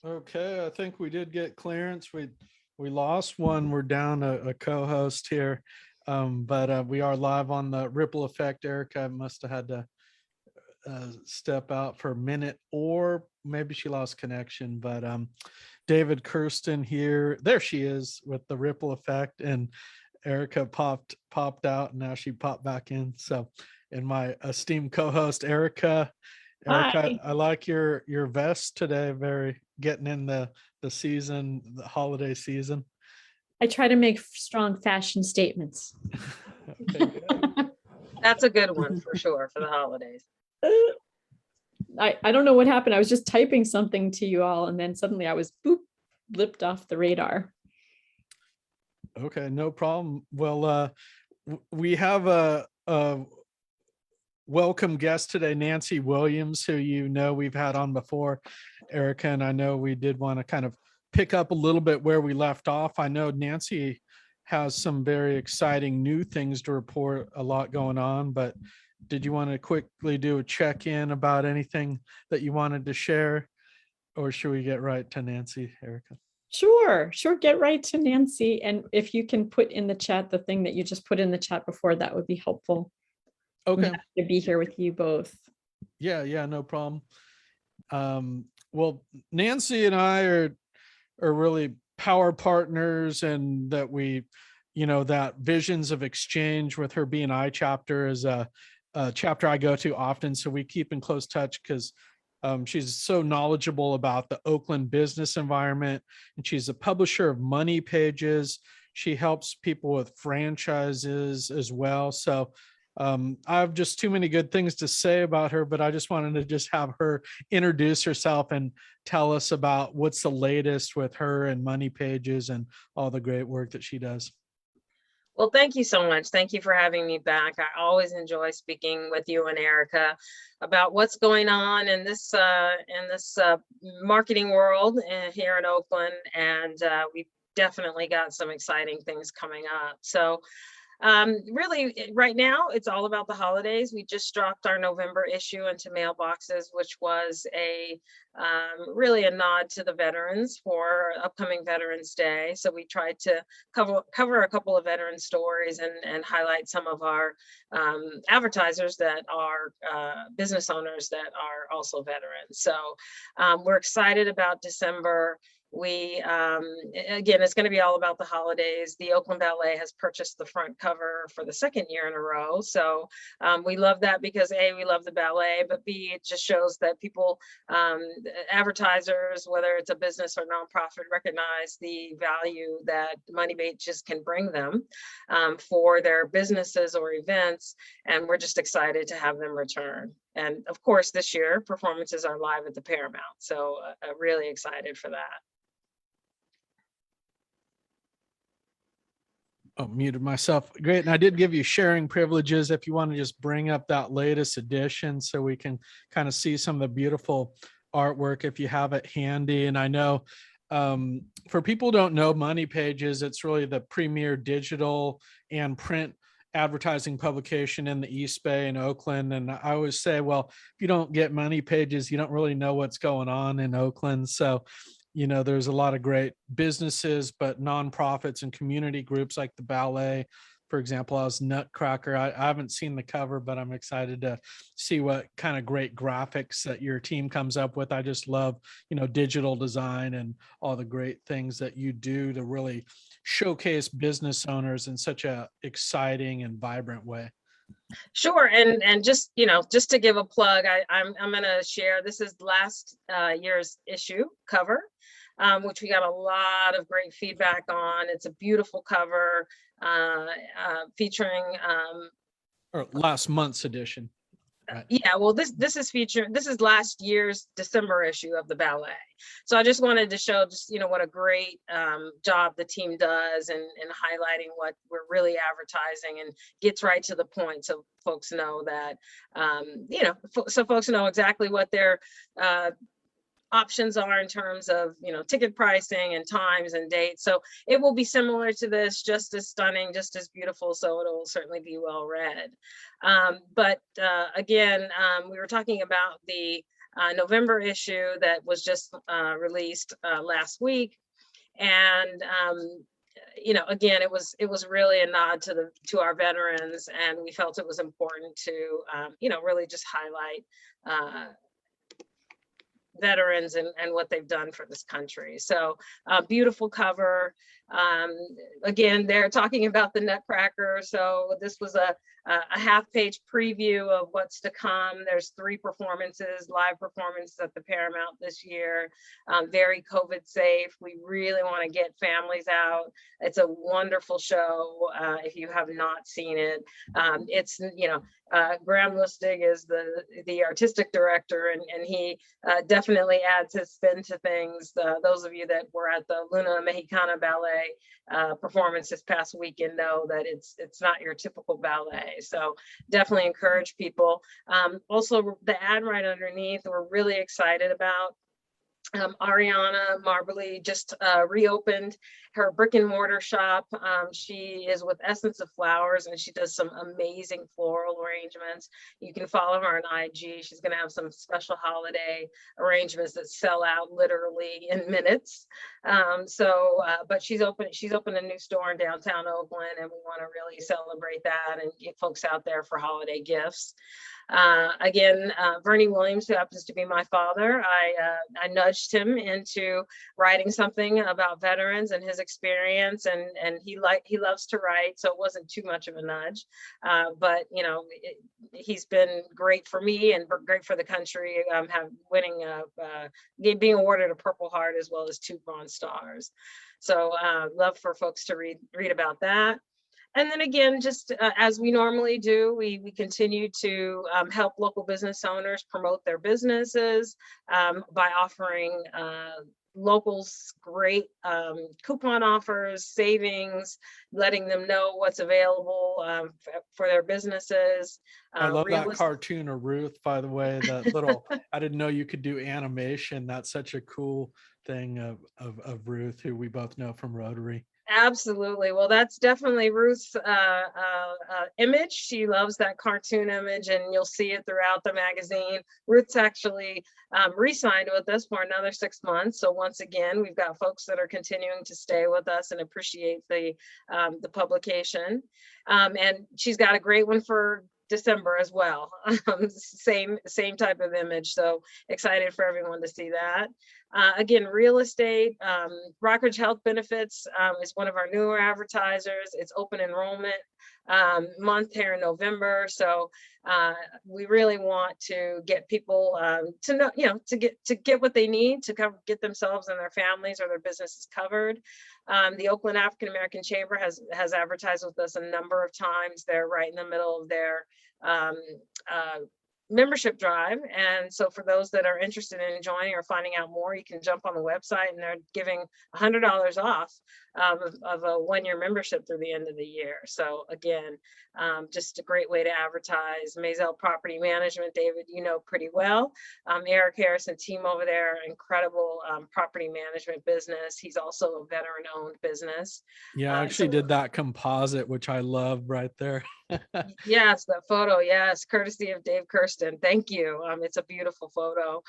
Okay, I think we did get clearance. We lost one. We're down a co-host here. But we are live on the ripple effect. Erica must have had to step out for a minute, or maybe she lost connection. But David Kirsten here. There she is with the ripple effect, and Erica popped out, and now she popped back in. So, and my esteemed co-host Erica. Erica, Hi. I like your vest today. Very getting in the season, the holiday season. I try to make strong fashion statements. Okay, good. That's a good one for sure for the holidays. I don't know what happened. I was just typing something to you all, and then suddenly I was blipped off the radar. Okay, no problem. Well, we have a welcome guest today, Nancy Williams, who we've had on before. Erica and I know we did want to kind of pick up a little bit where we left off. I know Nancy has some very exciting new things to report, a lot going on, but did you want to quickly do a check-in about anything that you wanted to share, or should we get right to Nancy, Erica? Sure. Get right to Nancy. And if you can put in the chat the thing that you just put in the chat before, that would be helpful. Okay. To be here with you both. Yeah, no problem. Well, Nancy and I are really power partners, and that that visions of exchange with her B&I chapter is a chapter I go to often. So we keep in close touch because she's so knowledgeable about the Oakland business environment, and she's a publisher of Money Pages. She helps people with franchises as well. So I have just too many good things to say about her, but I just wanted to just have her introduce herself and tell us about what's the latest with her and Money Pages and all the great work that she does. Well, thank you so much. Thank you for having me back. I always enjoy speaking with you and Erica about what's going on in this marketing world here in Oakland, and we've definitely got some exciting things coming up. So really, right now, it's all about the holidays. We just dropped our November issue into mailboxes, which was really a nod to the veterans for upcoming Veterans Day. So we tried to cover a couple of veteran stories and highlight some of our advertisers that are business owners that are also veterans. So we're excited about December. We again, it's going to be all about the holidays. The Oakland Ballet has purchased the front cover for the second year in a row. So we love that because A, we love the ballet, but B, it just shows that people, advertisers, whether it's a business or nonprofit, recognize the value that Money Pages can bring them for their businesses or events. And we're just excited to have them return. And of course, this year, performances are live at the Paramount. So really excited for that. Oh, muted myself. Great. And I did give you sharing privileges if you want to just bring up that latest edition so we can kind of see some of the beautiful artwork if you have it handy. And I know for people who don't know Money Pages, it's really the premier digital and print advertising publication in the East Bay in Oakland. And I always say, well, if you don't get Money Pages, you don't really know what's going on in Oakland. So there's a lot of great businesses, but nonprofits and community groups like the ballet, for example. I was Nutcracker. I haven't seen the cover, but I'm excited to see what kind of great graphics that your team comes up with. I just love, digital design and all the great things that you do to really showcase business owners in such a exciting and vibrant way. Sure, and just to give a plug, I'm going to share. This is last year's issue cover, which we got a lot of great feedback on. It's a beautiful cover featuring or last month's edition. Right. Yeah, well, this is last year's December issue of the ballet. So I just wanted to show what a great job the team does in highlighting what we're really advertising, and gets right to the point, so folks know that so folks know exactly what their options are in terms of ticket pricing and times and dates. So it will be similar to this, just as stunning, just as beautiful. So it'll certainly be well read. But again, we were talking about the November issue that was just released last week. And again, it was really a nod to our veterans, and we felt it was important to really just highlight veterans and what they've done for this country. So beautiful cover. Again, they're talking about the Nutcracker. So this was a half-page preview of what's to come. There's 3 performances, live performances at the Paramount this year. Very COVID safe. We really want to get families out. It's a wonderful show. If you have not seen it, it's Graham Lustig is the artistic director, and he definitely adds his spin to things. Those of you that were at the Luna Mexicana Ballet performance this past weekend know that it's not your typical ballet. So definitely encourage people. Also, the ad right underneath, we're really excited about. Ariana Marbley just reopened her brick and mortar shop. She is with Essence of Flowers, and she does some amazing floral arrangements. You can follow her on IG. She's going to have some special holiday arrangements that sell out literally in minutes. But she's opened a new store in downtown Oakland, and we want to really celebrate that and get folks out there for holiday gifts. Again, Bernie Williams, who happens to be my father, I nudged him into writing something about veterans and his experience, and he loves to write, so it wasn't too much of a nudge. But he's been great for me and great for the country. Being awarded a Purple Heart as well as 2 Bronze Stars. So love for folks to read about that. And then again, just as we normally do, we continue to help local business owners promote their businesses by offering locals great coupon offers, savings, letting them know what's available for their businesses. I love that cartoon of Ruth, by the way, that little, I didn't know you could do animation. That's such a cool thing of Ruth, who we both know from Rotary. Absolutely. Well, that's definitely Ruth's image. She loves that cartoon image, and you'll see it throughout the magazine. Ruth's actually re-signed with us for another 6 months. So once again, we've got folks that are continuing to stay with us and appreciate the publication. And she's got a great one for December as well. Same type of image. So excited for everyone to see that. Again, real estate, Rockridge Health Benefits is one of our newer advertisers. It's open enrollment month here in November. So we really want to get people to know, to get what they need to get themselves and their families or their businesses covered. The Oakland African American Chamber has advertised with us a number of times. They're right in the middle of their membership drive, and so for those that are interested in joining or finding out more, you can jump on the website, and they're giving $100 off of a 1-year membership through the end of the year. So again, just a great way to advertise. Maisel Property Management, David, pretty well. Eric Harris and team over there, incredible property management business. He's also a veteran-owned business. Yeah, I actually did that composite, which I love right there. Yes, that photo. Yes, courtesy of Dave Kirsten. Thank you. It's a beautiful photo.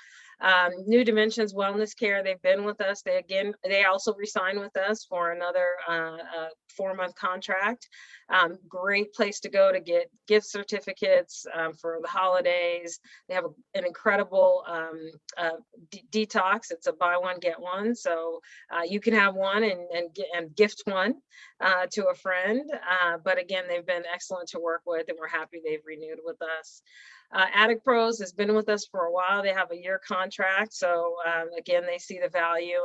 New Dimensions Wellness Care, they've been with us. They also re-signed with us for another 4-month contract. Great place to go to get gift certificates for the holidays. They have an incredible detox. It's a buy one get one, so you can have one and gift one to a friend. But again, they've been excellent to work with, and we're happy they've renewed with us. Attic Pros has been with us for a while. They have a year contract. So again, they see the value,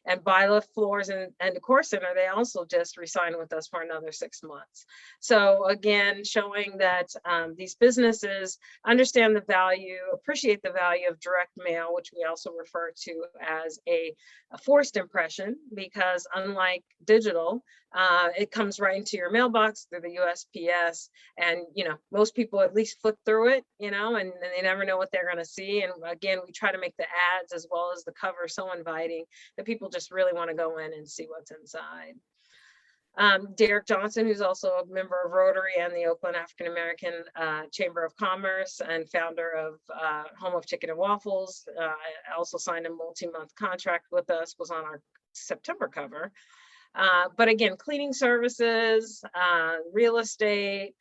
and Byla Floors and Decor Center, they also just re-signed with us for another 6 months. So again, showing that these businesses understand the value, appreciate the value of direct mail, which we also refer to as a forced impression, because unlike digital, it comes right into your mailbox through the USPS, and most people at least flip through it, and they never know what they're going to see. And again, we try to make the ads as well as the cover so inviting that people just really want to go in and see what's inside. Derek Johnson, who's also a member of Rotary and the Oakland African American Chamber of Commerce and founder of Home of Chicken and Waffles, also signed a multi-month contract with us, was on our September cover. But again, cleaning services, real estate,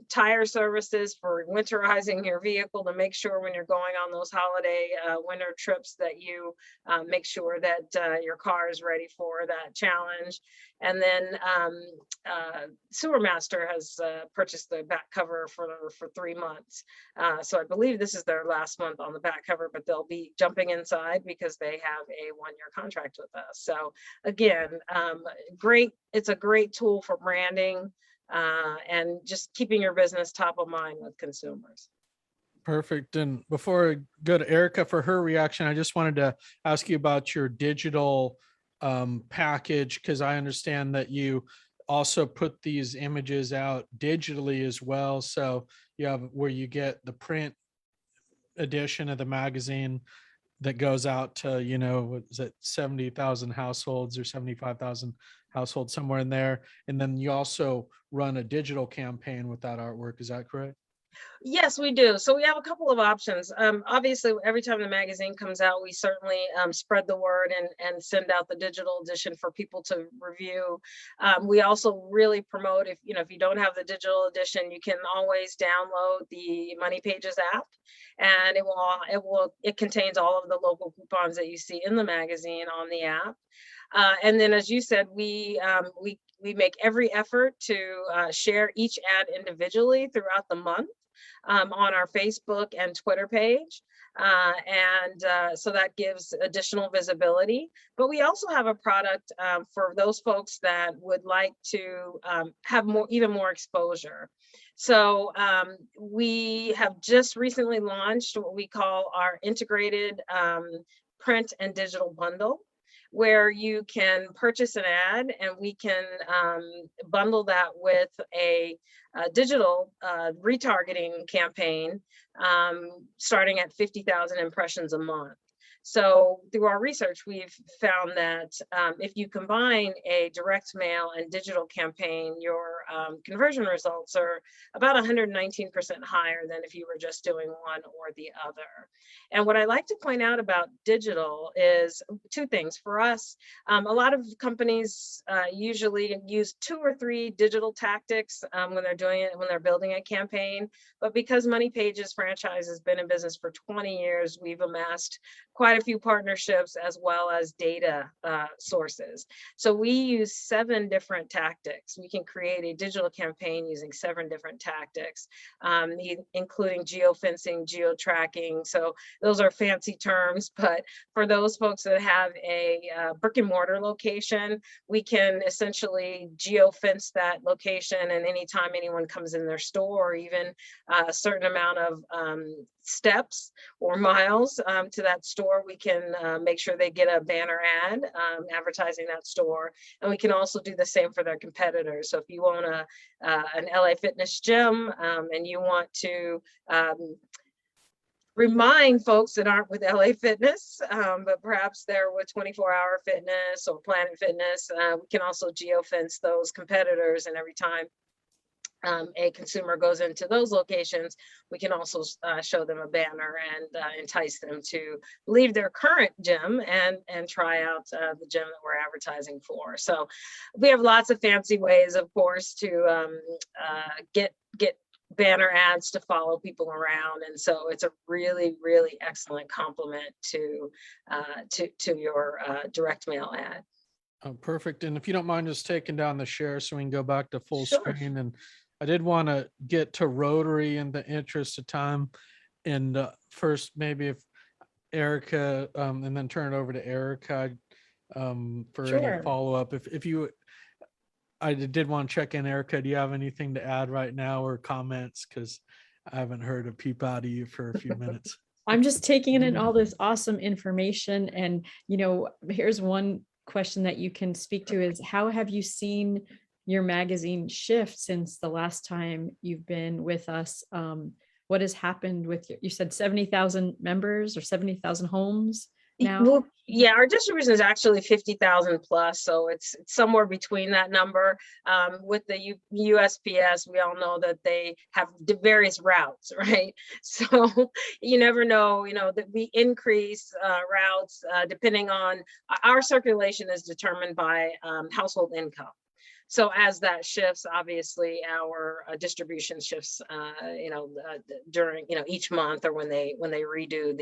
tire services for winterizing your vehicle to make sure when you're going on those holiday winter trips that you make sure that your car is ready for that challenge. And then Sewer Master has purchased the back cover for 3 months. So I believe this is their last month on the back cover, but they'll be jumping inside because they have a 1-year contract with us. So again, it's a great tool for branding. And just keeping your business top of mind with consumers. Perfect. And before I go to Erika for her reaction, I just wanted to ask you about your digital package, because I understand that you also put these images out digitally as well. So you have where you get the print edition of the magazine that goes out to, what is it, 70,000 households or 75,000 households, somewhere in there. And then you also run a digital campaign with that artwork. Is that correct? Yes, we do. So we have a couple of options. Obviously, every time the magazine comes out, we certainly spread the word and send out the digital edition for people to review. We also really promote, if you don't have the digital edition, you can always download the Money Pages app, and it contains all of the local coupons that you see in the magazine on the app. And then, as you said, we make every effort to share each ad individually throughout the month on our Facebook and Twitter page. So that gives additional visibility. But we also have a product for those folks that would like to have even more exposure. So we have just recently launched what we call our integrated print and digital bundle, where you can purchase an ad and we can bundle that with a digital retargeting campaign starting at 50,000 impressions a month. So through our research, we've found that if you combine a direct mail and digital campaign, your conversion results are about 119% higher than if you were just doing one or the other. And what I like to point out about digital is 2 things. For us, a lot of companies usually use 2 or 3 digital tactics when they're building a campaign. But because Money Pages franchise has been in business for 20 years, we've amassed quite a few partnerships as well as data sources. So we use 7 different tactics. We can create a digital campaign using 7 different tactics, including geofencing, geo-tracking. So those are fancy terms, but for those folks that have a brick and mortar location, we can essentially geofence that location, and anytime anyone comes in their store, or even a certain amount of steps or miles to that store, we can make sure they get a banner ad advertising that store. And we can also do the same for their competitors. So if you own an LA Fitness gym and you want to remind folks that aren't with LA Fitness, but perhaps they're with 24 Hour Fitness or Planet Fitness, we can also geofence those competitors. And every time a consumer goes into those locations, we can also show them a banner and entice them to leave their current gym and try out the gym that we're advertising for. So we have lots of fancy ways, of course, to get banner ads to follow people around. And so it's a really, really excellent complement to your direct mail ad. Oh, perfect. And if you don't mind just taking down the share so we can go back to full Sure. screen. And I did want to get to Rotary in the interest of time. And first, maybe if Erika, and then turn it over to Erika for Sure. any follow-up. I did want to check in, Erika, do you have anything to add right now or comments? Because I haven't heard a peep out of you for a few minutes. I'm just taking in all this awesome information. And, here's one question that you can speak to is, how have you seen your magazine shift since the last time you've been with us? What has happened with you said 70,000 members or 70,000 homes? now? Well, yeah, our distribution is actually 50,000 plus, so it's somewhere between that number. With the USPS, we all know that they have various routes, right? So you never know, that we increase routes depending on our circulation is determined by household income. So as that shifts, obviously our distribution shifts, during, each month, or when they redo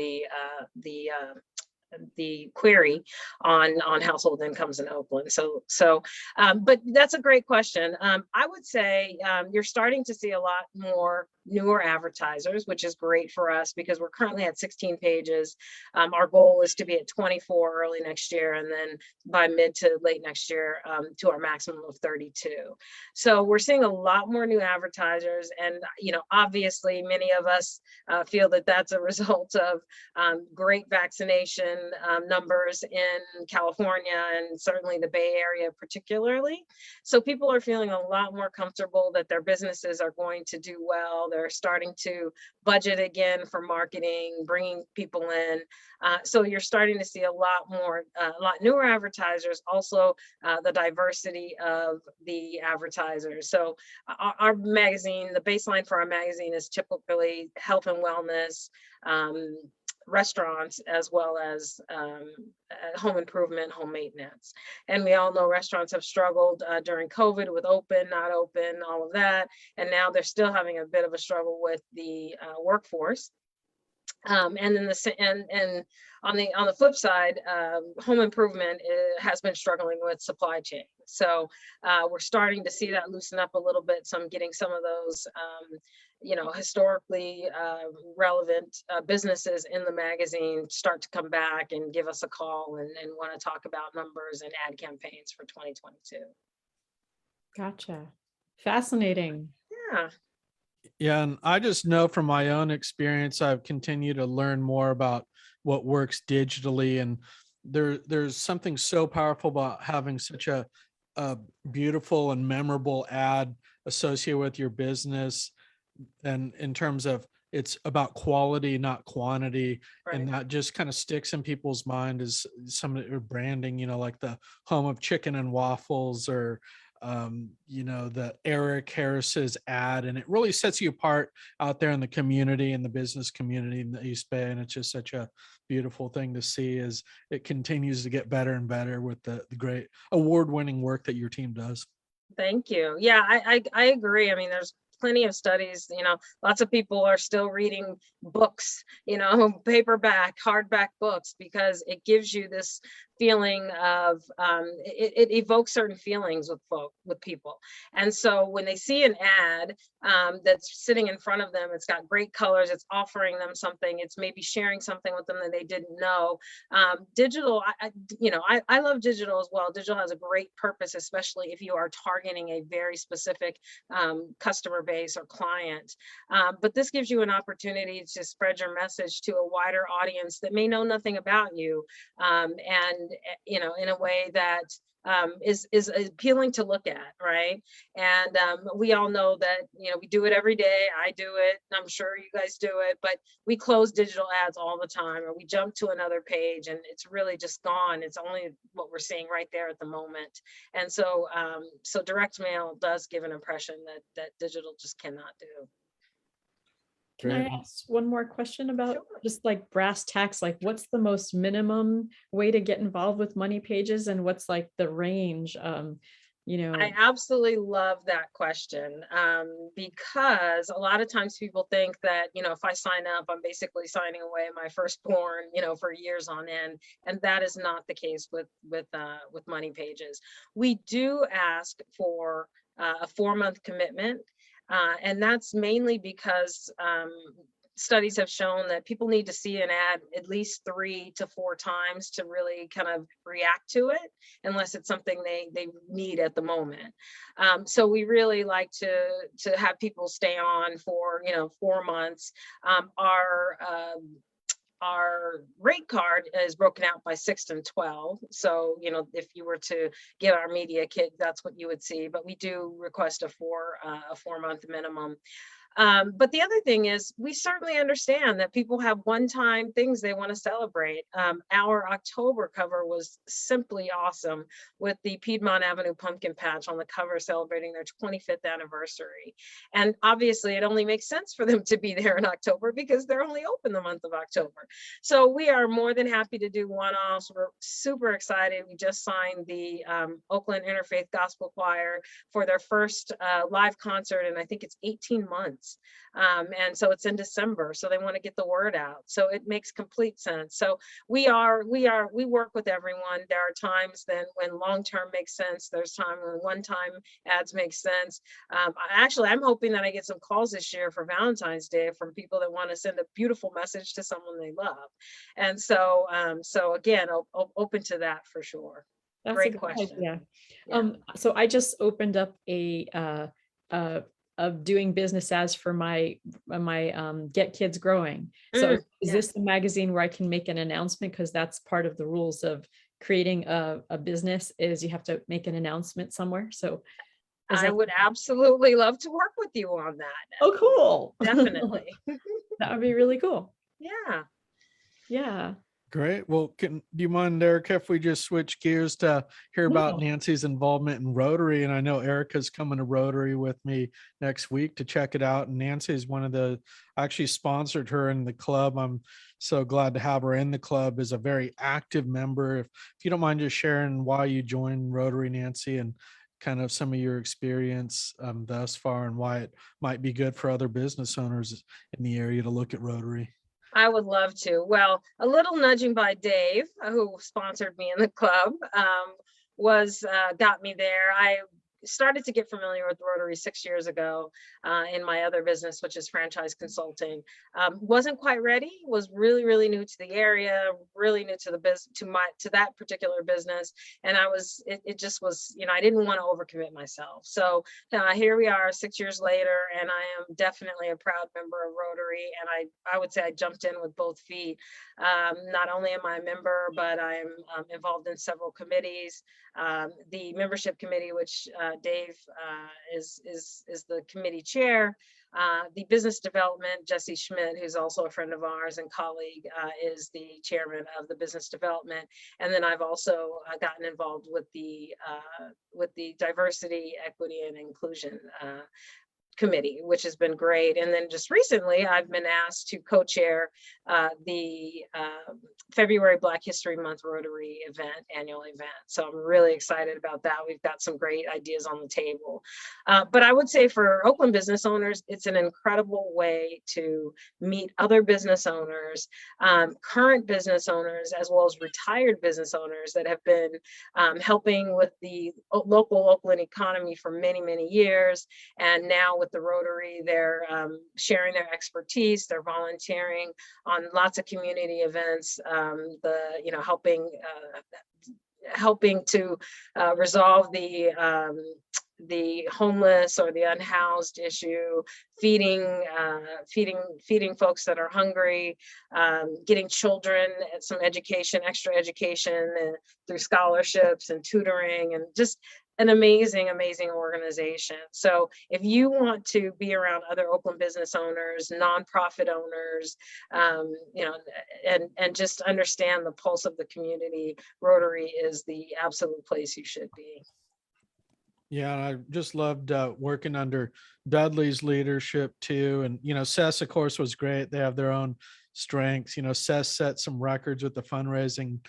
the query on household incomes in Oakland. But that's a great question. I would say you're starting to see a lot more newer advertisers, which is great for us because we're currently at 16 pages. Our goal is to be at 24 early next year, and then by mid to late next year to our maximum of 32. So we're seeing a lot more new advertisers, and obviously many of us feel that that's a result of great vaccination numbers in California and certainly the Bay Area particularly. So people are feeling a lot more comfortable that their businesses are going to do well. They're starting to budget again for marketing, bringing people in. So you're starting to see a lot newer advertisers, also the diversity of the advertisers. So our magazine, the baseline for our magazine is typically health and wellness, restaurants, as well as home improvement, home maintenance. And we all know restaurants have struggled during COVID with open, not open, all of that. And now they're still having a bit of a struggle with the workforce. And then on the flip side, home improvement has been struggling with supply chain. So we're starting to see that loosen up a little bit. So I'm getting some of those, historically relevant businesses in the magazine start to come back and give us a call and want to talk about numbers and ad campaigns for 2022. Gotcha. Fascinating. Yeah. Yeah, and I just know from my own experience, I've continued to learn more about what works digitally, and there's something so powerful about having such a beautiful and memorable ad associated with your business, and in terms of it's about quality, not quantity. Right. And that just kind of sticks in people's mind as some of your branding, like the home of chicken and waffles, or the Eric Harris's ad, and it really sets you apart out there in the community and the business community in the East Bay. And it's just such a beautiful thing to see as it continues to get better and better with the great award-winning work that your team does. Thank you. Yeah, I agree. I mean, there's plenty of studies, lots of people are still reading books, paperback, hardback books, because it gives you this feeling of, it evokes certain feelings with people. And so when they see an ad that's sitting in front of them, it's got great colors, it's offering them something, it's maybe sharing something with them that they didn't know. Digital, I love digital as well. Digital has a great purpose, especially if you are targeting a very specific customer base or client. But this gives you an opportunity to spread your message to a wider audience that may know nothing about you, and in a way that is appealing to look at, right? And we all know that we do it every day. I do it, I'm sure you guys do it, but we close digital ads all the time, or we jump to another page and it's really just gone. It's only what we're seeing right there at the moment. And so direct mail does give an impression that digital just cannot do. Can I ask one more question about just like brass tacks? Like, what's the most minimum way to get involved with Money Pages, and what's like the range? I absolutely love that question, because a lot of times people think that, if I sign up, I'm basically signing away my firstborn, for years on end. And that is not the case with Money Pages. We do ask for a 4-month commitment. And that's mainly because studies have shown that people need to see an ad at least 3 to 4 times to really kind of react to it, unless it's something they need at the moment. So we really like to have people stay on for 4 months. Our rate card is broken out by 6 and 12. So, if you were to get our media kit, that's what you would see. But we do request a 4-month minimum. But the other thing is, we certainly understand that people have one-time things they want to celebrate. Our October cover was simply awesome, with the Piedmont Avenue Pumpkin Patch on the cover celebrating their 25th anniversary. And obviously, it only makes sense for them to be there in October because they're only open the month of October. So we are more than happy to do one-offs. We're super excited. We just signed the Oakland Interfaith Gospel Choir for their first live concert, and I think it's 18 months. And so it's in December, so they want to get the word out. So it makes complete sense. So we work with everyone. There are times then when long-term makes sense. There's time when one-time ads make sense. I'm hoping that I get some calls this year for Valentine's Day from people that want to send a beautiful message to someone they love. And so, again, open to that for sure. That's Great a good question. idea. Yeah. So I just opened up a of doing business ads for my Get Kids Growing. So is this the magazine where I can make an announcement? Because that's part of the rules of creating a business, is you have to make an announcement somewhere. So I would absolutely love to work with you on that. Oh, cool. Definitely. That would be really cool. Yeah. Yeah. Great. Well, do you mind, Erika, if we just switch gears to hear about Nancy's involvement in Rotary? And I know Erika's coming to Rotary with me next week to check it out. And Nancy is I actually sponsored her in the club. I'm so glad to have her in the club, is a very active member. If you don't mind just sharing why you joined Rotary, Nancy, and kind of some of your experience thus far, and why it might be good for other business owners in the area to look at Rotary. I would love to. Well, a little nudging by Dave, who sponsored me in the club, got me there. I started to get familiar with Rotary 6 years ago in my other business, which is franchise consulting. Wasn't quite ready, was really new to the area, really new to the business, to that particular business. And it just was, I didn't want to overcommit myself. So here we are 6 years later, and I am definitely a proud member of Rotary. And I would say I jumped in with both feet. Not only am I a member, but I'm involved in several committees. The membership committee, which Dave is the committee chair. The business development, Jesse Schmidt, who's also a friend of ours and colleague, is the chairman of the business development. And then I've also gotten involved with the diversity, equity, and inclusion committee, which has been great. And then just recently, I've been asked to co-chair the February Black History Month Rotary annual event. So I'm really excited about that. We've got some great ideas on the table. But I would say for Oakland business owners, it's an incredible way to meet other business owners, current business owners, as well as retired business owners that have been helping with the local Oakland economy for many years. And now with the Rotary, they're sharing their expertise, they're volunteering on lots of community events, helping to resolve the homeless or the unhoused issue, feeding folks that are hungry, getting children some education, extra education through scholarships and tutoring, and just an amazing organization. So if you want to be around other Oakland business owners, nonprofit owners, and just understand the pulse of the community, Rotary is the absolute place you should be. Yeah, I just loved working under Dudley's leadership too. And, SES, of course, was great. They have their own strengths. SES set some records with the fundraising.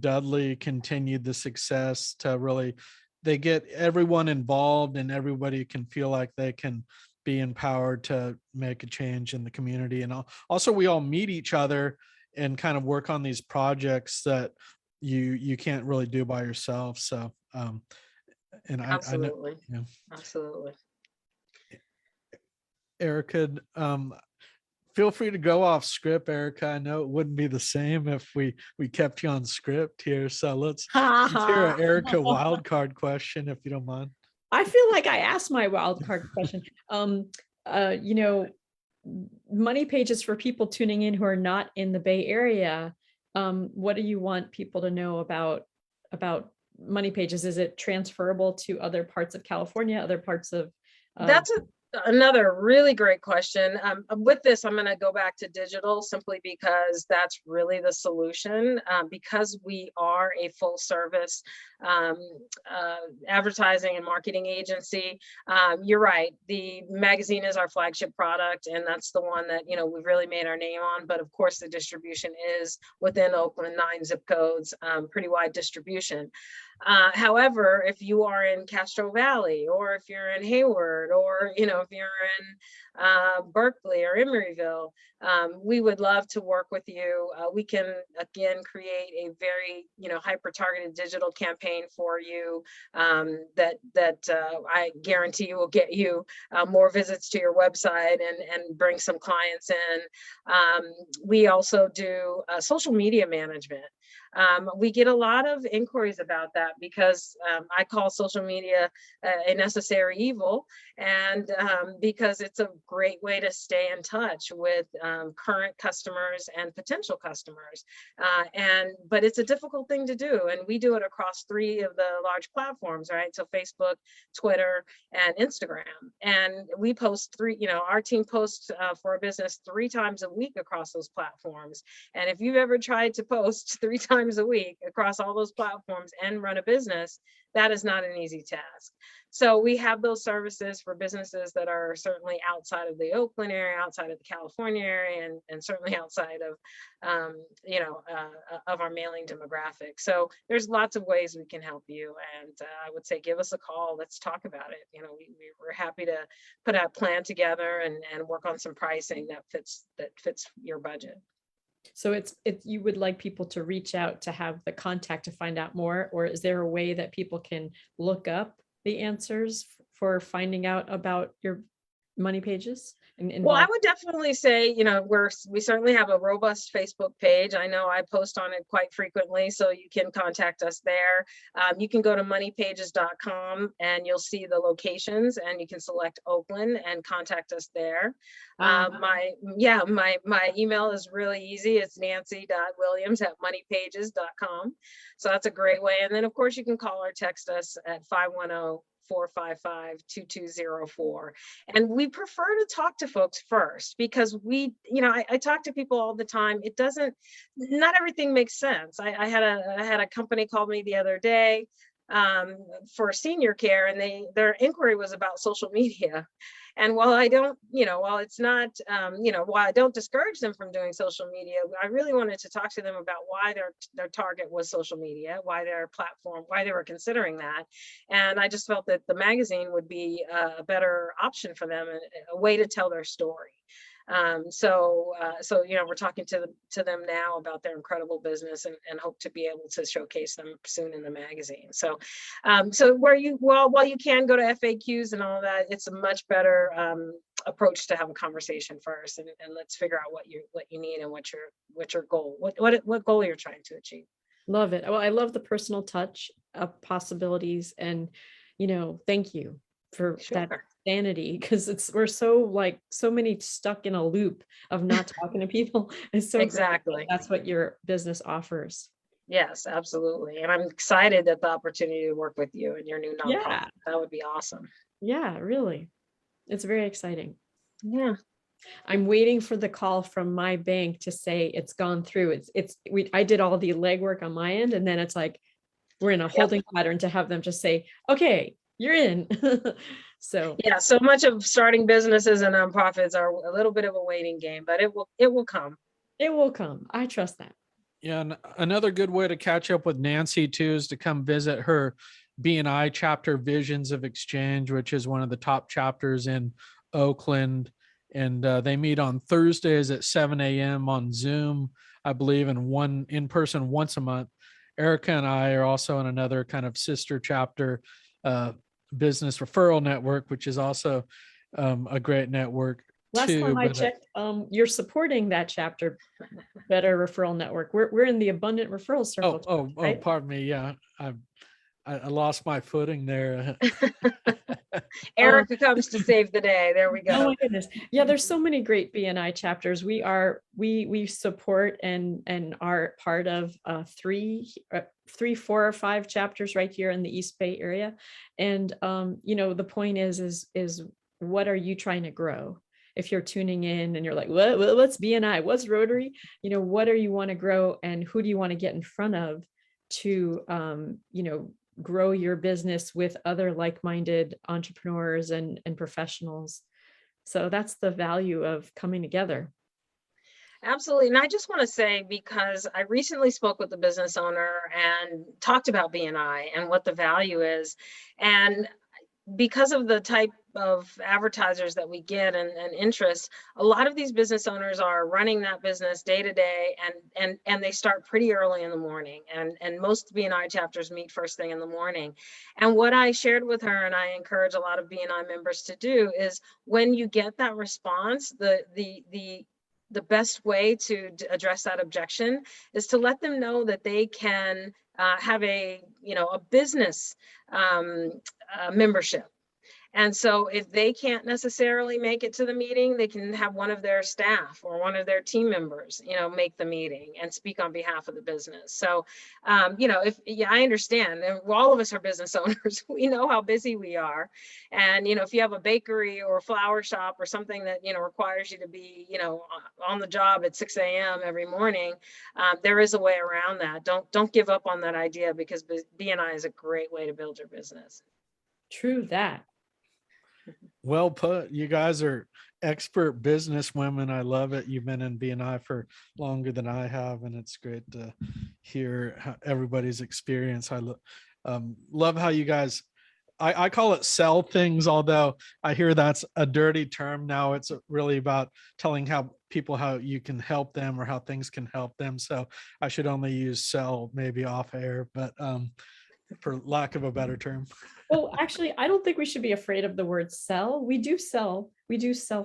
Dudley continued the success to really, they get everyone involved and everybody can feel like they can be empowered to make a change in the community. And also we all meet each other and kind of work on these projects that you can't really do by yourself. So, and absolutely. I know, absolutely. Erika, feel free to go off script, Erika. I know it wouldn't be the same if we kept you on script here. So let's hear an Erika wildcard question, if you don't mind. I feel like I asked my wildcard question. Money Pages, for people tuning in who are not in the Bay Area, what do you want people to know about Money Pages? Is it transferable to other parts of California, other parts of Another really great question. With this, I'm going to go back to digital simply because that's really the solution. Because we are a full service um, advertising and marketing agency. You're right. The magazine is our flagship product, and that's the one that, we've really made our name on. But of course, the distribution is within Oakland, 9 zip codes, pretty wide distribution. However, if you are in Castro Valley, or if you're in Hayward, or if you're in Berkeley or Emeryville, we would love to work with you. We can again create a very hyper targeted digital campaign for you that I guarantee will get you more visits to your website and bring some clients in. We also do social media management. We get a lot of inquiries about that because I call social media a necessary evil, and because it's a great way to stay in touch with current customers and potential customers. But it's a difficult thing to do, and we do it across 3 of the large platforms, right? So Facebook, Twitter, and Instagram. And we post our team posts for a business 3 times a week across those platforms. And if you've ever tried to post 3 times a week across all those platforms and run a business, that is not an easy task. So we have those services for businesses that are certainly outside of the Oakland area, outside of the California area, and certainly outside of, of our mailing demographic. So there's lots of ways we can help you. And I would say, give us a call. Let's talk about it. We're happy to put a plan together and work on some pricing that fits your budget. So it's you would like people to reach out to have the contact to find out more, or is there a way that people can look up the answers for finding out about your Money Pages? Well, I would definitely say, we certainly have a robust Facebook page. I know I post on it quite frequently, so you can contact us there. You can go to moneypages.com and you'll see the locations, and you can select Oakland and contact us there. My email is really easy. It's nancy.williams@moneypages.com. So that's a great way. And then of course you can call or text us at 510-455-2204. And we prefer to talk to folks first because I talk to people all the time. Not everything makes sense. I had a company call me the other day for senior care, and their inquiry was about social media. And while I don't, while I don't discourage them from doing social media, I really wanted to talk to them about why their target was social media, why their platform, why they were considering that. And I just felt that the magazine would be a better option for them, a way to tell their story. So we're talking to them now about their incredible business and hope to be able to showcase them soon in the magazine. So while you can go to FAQs and all of that, it's a much better approach to have a conversation first, and let's figure out what you need and what's your goal, what goal you're trying to achieve. Love it. Well, I love the personal touch of possibilities, and thank you for that sanity, because we're so many stuck in a loop of not talking to people. It's so exactly that's what your business offers. Yes, absolutely. And I'm excited at the opportunity to work with you and your new nonprofit. Yeah. That would be awesome. Yeah, really. It's very exciting. Yeah. I'm waiting for the call from my bank to say it's gone through. I did all the legwork on my end, and then it's like we're in a holding pattern to have them just say, okay, you're in. So much of starting businesses and nonprofits are a little bit of a waiting game, but it will come. It will come. I trust that. Yeah, and another good way to catch up with Nancy too is to come visit her B&I chapter, Visions of Exchange, which is one of the top chapters in Oakland. And they meet on Thursdays at 7 a.m. on Zoom, I believe, and one in person once a month. Erika and I are also in another kind of sister chapter, business referral network, which is also a great network. Last time I checked, you're supporting that chapter, Better Referral Network. We're in the Abundant Referral Circle. Right? Pardon me. Yeah, I lost my footing there. Erika comes to save the day. There we go. Oh my goodness. Yeah, there's so many great B&I chapters. We support and are part of 3, 4, or 5 chapters right here in the East Bay area. And the point is what are you trying to grow? If you're tuning in and you're like, what's BNI? What's Rotary? You know, what do you want to grow, and who do you want to get in front of to, you know, grow your business with other like-minded entrepreneurs and professionals? So that's the value of coming together. Absolutely. And I just want to say, because I recently spoke with a business owner and talked about BNI and what the value is. And because of the type of advertisers that we get and interest, a lot of these business owners are running that business day to day, and they start pretty early in the morning. And most BNI chapters meet first thing in the morning. And what I shared with her, and I encourage a lot of BNI members to do, is when you get that response, the best way to address that objection is to let them know that they can have a business membership. And so if they can't necessarily make it to the meeting, they can have one of their staff or one of their team members, make the meeting and speak on behalf of the business. So, I understand, and all of us are business owners. We know how busy we are. And, if you have a bakery or a flower shop or something that, requires you to be, on the job at 6 a.m. every morning, there is a way around that. Don't give up on that idea, because BNI is a great way to build your business. True that. Well put. You guys are expert business women. I love it. You've been in BNI for longer than I have, and it's great to hear everybody's experience. I love how you guys, I call it sell things, although I hear that's a dirty term now. It's really about telling how you can help them or how things can help them. So I should only use sell maybe off air, but for lack of a better term. Well, actually, I don't think we should be afraid of the word sell. We do sell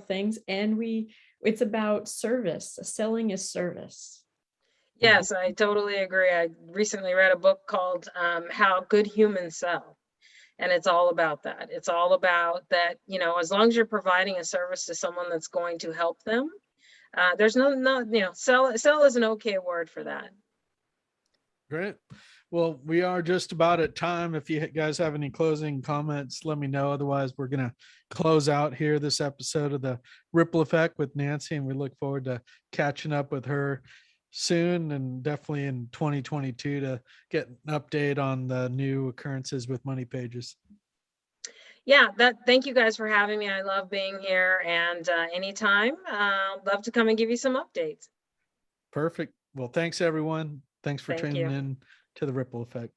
things, and it's about service. Selling is service. Yes, I totally agree. I recently read a book called How Good Humans Sell. And it's all about that. It's all about that, as long as you're providing a service to someone that's going to help them, there's sell is an okay word for that. Great. Well, we are just about at time. If you guys have any closing comments, let me know. Otherwise, we're going to close out here this episode of the Ripple Effect with Nancy, and we look forward to catching up with her soon, and definitely in 2022 to get an update on the new occurrences with Money Pages. Yeah, thank you guys for having me. I love being here, and anytime, love to come and give you some updates. Perfect. Well, thanks everyone. Thanks for tuning in to the Ripple Effect.